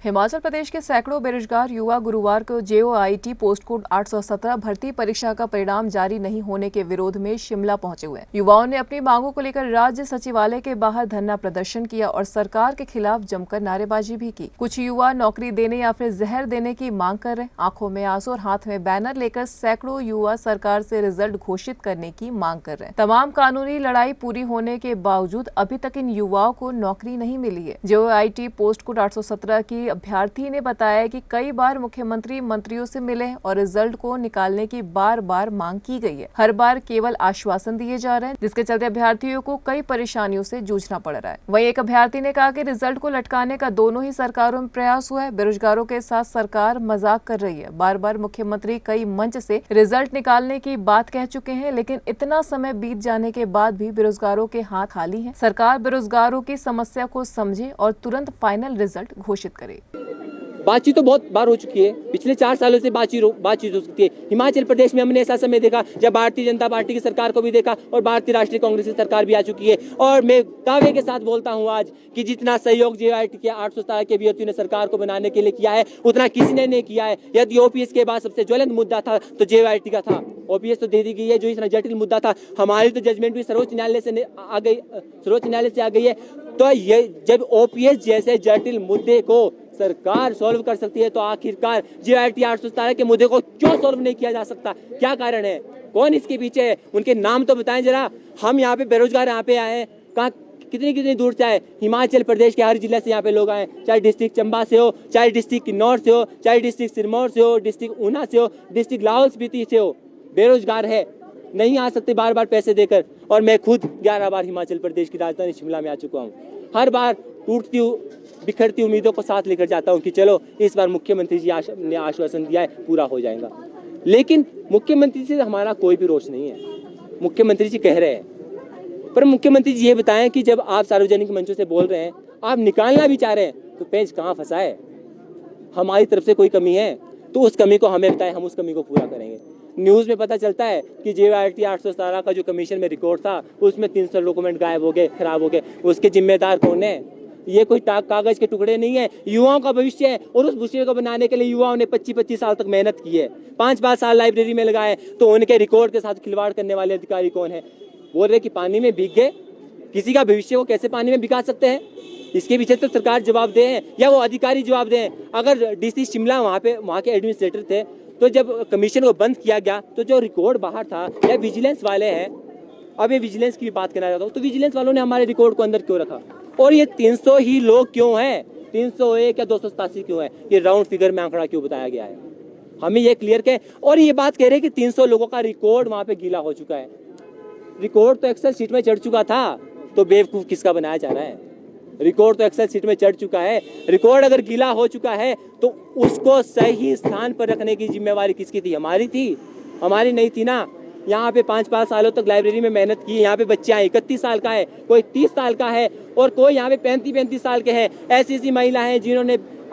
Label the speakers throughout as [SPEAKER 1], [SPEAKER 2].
[SPEAKER 1] हिमाचल प्रदेश के सैकड़ों बेरोजगार युवा गुरुवार को JOIT पोस्ट कोड 817 भर्ती परीक्षा का परिणाम जारी नहीं होने के विरोध में शिमला पहुंचे हुए हैं। युवाओं ने अपनी मांगों को लेकर राज्य सचिवालय के बाहर धरना प्रदर्शन किया और सरकार के खिलाफ जमकर नारेबाजी भी की। कुछ युवा नौकरी देने या फिर जहर देने की मांग कर रहे। आंखों में आंसू और हाथ में बैनर लेकर सैकड़ों युवा सरकार से रिजल्ट घोषित करने की मांग कर रहे हैं। तमाम कानूनी लड़ाई पूरी होने के बावजूद अभी तक इन युवाओं को नौकरी नहीं मिली है। JOIT पोस्ट कोड 817 की अभ्यर्थी ने बताया कि कई बार मुख्यमंत्री मंत्रियों से मिले और रिजल्ट को निकालने की बार बार मांग की गई है। हर बार केवल आश्वासन दिए जा रहे हैं, जिसके चलते अभ्यर्थियों को कई परेशानियों से जूझना पड़ रहा है। वहीं एक अभ्यर्थी ने कहा कि रिजल्ट को लटकाने का दोनों ही सरकारों में प्रयास हुआ है। बेरोजगारों के साथ सरकार मजाक कर रही है। बार बार मुख्यमंत्री कई मंच से रिजल्ट निकालने की बात कह चुके हैं, लेकिन इतना समय बीत जाने के बाद भी बेरोजगारों के हाथ खाली हैं। सरकार बेरोजगारों की समस्या को समझे और तुरंत फाइनल रिजल्ट घोषित करे।
[SPEAKER 2] बातचीत तो बहुत बार हो चुकी है। पिछले 4 सालों से बातचीत हो सकती है। हिमाचल प्रदेश में हमने ऐसा समय देखा जब भारतीय जनता पार्टी की सरकार को भी देखा और भारतीय राष्ट्रीय कांग्रेस की सरकार भी आ चुकी है। और मैं दावे के साथ बोलता हूं आज कि जितना सहयोग JOIT के 817 के अभ्यर्थियों ने सरकार को बनाने के लिए किया है, उतना किसी ने नहीं किया है। यदि OPS के बाद सबसे ज्वलंत मुद्दा था तो JOIT का था। OPS तो दे दी गई है, जो इतना जटिल मुद्दा था। हमारी तो जजमेंट भी सर्वोच्च न्यायालय से आ गई है। तो ये जब OPS जैसे जटिल मुद्दे को सरकार सॉल्व कर सकती है तो आखिरकार JOIT 817 के मुद्दे को क्यों सॉल्व नहीं किया जा सकता? क्या कारण है? कौन इसके पीछे है? उनके नाम तो बताएं जरा। हम यहाँ पे बेरोजगार यहाँ पे आए हैं, कहाँ कितनी दूर से आए? हिमाचल प्रदेश के हर जिले से यहाँ पे लोग आए, चाहे डिस्ट्रिक्ट चंबा से हो, चाहे डिस्ट्रिक्ट किन्नौर से हो, चाहे डिस्ट्रिक्ट सिरमौर से हो, डिस्ट्रिक्ट ऊना से हो, डिस्ट्रिक्ट लाहौल स्पीति से हो। बेरोजगार है, नहीं आ सकते बार बार पैसे देकर। और मैं खुद 11 बार हिमाचल प्रदेश की राजधानी शिमला में आ चुका हूँ। हर बार टूटती बिखरती उम्मीदों को साथ लेकर जाता हूं कि चलो इस बार मुख्यमंत्री जी ने आश्वासन दिया है, पूरा हो जाएगा। लेकिन मुख्यमंत्री से हमारा कोई भी रोष नहीं है। मुख्यमंत्री जी कह रहे हैं, पर मुख्यमंत्री जी ये बताएं कि जब आप सार्वजनिक मंचों से बोल रहे हैं, आप निकालना भी चाह रहे हैं, तो पेंच कहाँ फंसा है? हमारी तरफ से कोई कमी है तो उस कमी को हमें बताएं, हम उस कमी को पूरा करेंगे। न्यूज़ में पता चलता है कि JOIT 817 का जो कमीशन में रिकॉर्ड था उसमें 300 डॉक्यूमेंट गायब हो गए, खराब हो गए। उसके जिम्मेदार कौन है? ये कोई कागज के टुकड़े नहीं है, युवाओं का भविष्य है। और उस भविष्य को बनाने के लिए युवाओं ने 25-25 साल तक मेहनत की है, 5-5 साल लाइब्रेरी में लगाए। तो उनके रिकॉर्ड के साथ खिलवाड़ करने वाले अधिकारी कौन है? बोल रहे कि पानी में भीग गए। किसी का भविष्य को कैसे पानी में भिगा सकते हैं? इसके पीछे तो सरकार जवाब दे हैं या वो अधिकारी जवाब दें। अगर DC शिमला वहाँ के एडमिनिस्ट्रेटर थे, तो जब कमीशन को बंद किया गया तो जो रिकॉर्ड बाहर था, या विजिलेंस वाले हैं, अब ये विजिलेंस की बात करना चाहता हूँ, तो विजिलेंस वालों ने हमारे रिकॉर्ड को अंदर क्यों रखा? और ये 300 ही लोग क्यों हैं? 301 या 287 क्यों है? ये राउंड फिगर में आंकड़ा क्यों बताया गया है? हमें ये क्लियर करें। और ये बात कह रहे हैं कि 300 लोगों का रिकॉर्ड वहां पे गीला हो चुका है। रिकॉर्ड तो एक्सेल शीट में चढ़ चुका था, तो बेवकूफ किसका बनाया जा रहा है? रिकॉर्ड तो एक्सेल शीट में चढ़ चुका है। रिकॉर्ड अगर गीला हो चुका है तो उसको सही स्थान पर रखने की जिम्मेवारी किसकी थी? हमारी थी? हमारी नहीं थी ना। यहाँ पे 5-5 सालों तक लाइब्रेरी में मेहनत की। यहाँ पे बच्चे आए, 31 साल का है, कोई 30 साल का है, और कोई यहाँ पे 35-35 साल के हैं। ऐसी महिला हैं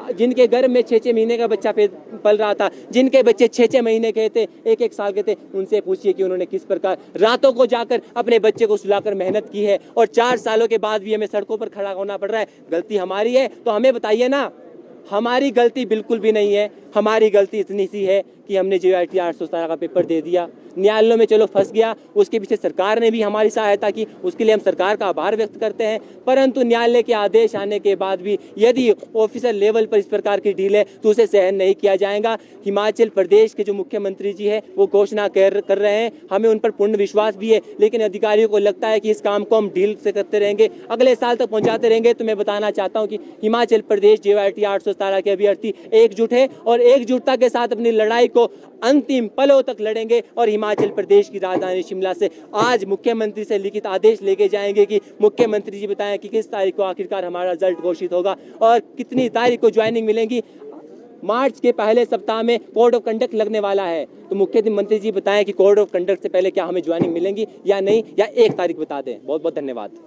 [SPEAKER 2] जिनके घर में 6-6 महीने का बच्चा पल रहा था, जिनके बच्चे 6-6 महीने के थे, 1-1 साल के थे। उनसे पूछिए कि उन्होंने किस प्रकार रातों को जाकर अपने बच्चे को सुलाकर मेहनत की है। और 4 सालों के बाद भी हमें सड़कों पर खड़ा होना पड़ रहा है। गलती हमारी है तो हमें बताइए ना। हमारी गलती बिल्कुल भी नहीं है। हमारी गलती इतनी सी है कि हमने JOIT 817 का पेपर दे दिया, न्यायालयों में चलो फंस गया। उसके पीछे सरकार ने भी हमारी सहायता की, उसके लिए हम सरकार का आभार व्यक्त करते हैं। परंतु न्यायालय के आदेश आने के बाद भी यदि ऑफिसर लेवल पर इस प्रकार की डील है तो उसे सहन नहीं किया जाएगा। हिमाचल प्रदेश के जो मुख्यमंत्री जी है वो घोषणा कर रहे हैं, हमें उन पर पूर्ण विश्वास भी है, लेकिन अधिकारियों को लगता है कि इस काम को हम डील से करते रहेंगे, अगले साल तक पहुंचाते रहेंगे। तो मैं बताना चाहता हूँ कि हिमाचल प्रदेश JOIT 817 के अभ्यर्थी एकजुट है और एकजुटता के साथ अपनी लड़ाई को अंतिम पलों तक लड़ेंगे। और हिमाचल प्रदेश की राजधानी शिमला से आज मुख्यमंत्री से लिखित आदेश लेके जाएंगे कि मुख्यमंत्री जी बताएं कि किस तारीख को आखिरकार हमारा रिजल्ट घोषित होगा और कितनी तारीख को ज्वाइनिंग मिलेंगी। मार्च के पहले सप्ताह में कोड ऑफ कंडक्ट लगने वाला है, तो मुख्यमंत्री जी बताएं कि कोड ऑफ कंडक्ट से पहले क्या हमें ज्वाइनिंग मिलेंगी या नहीं, या 1 तारीख बता दें। बहुत बहुत धन्यवाद।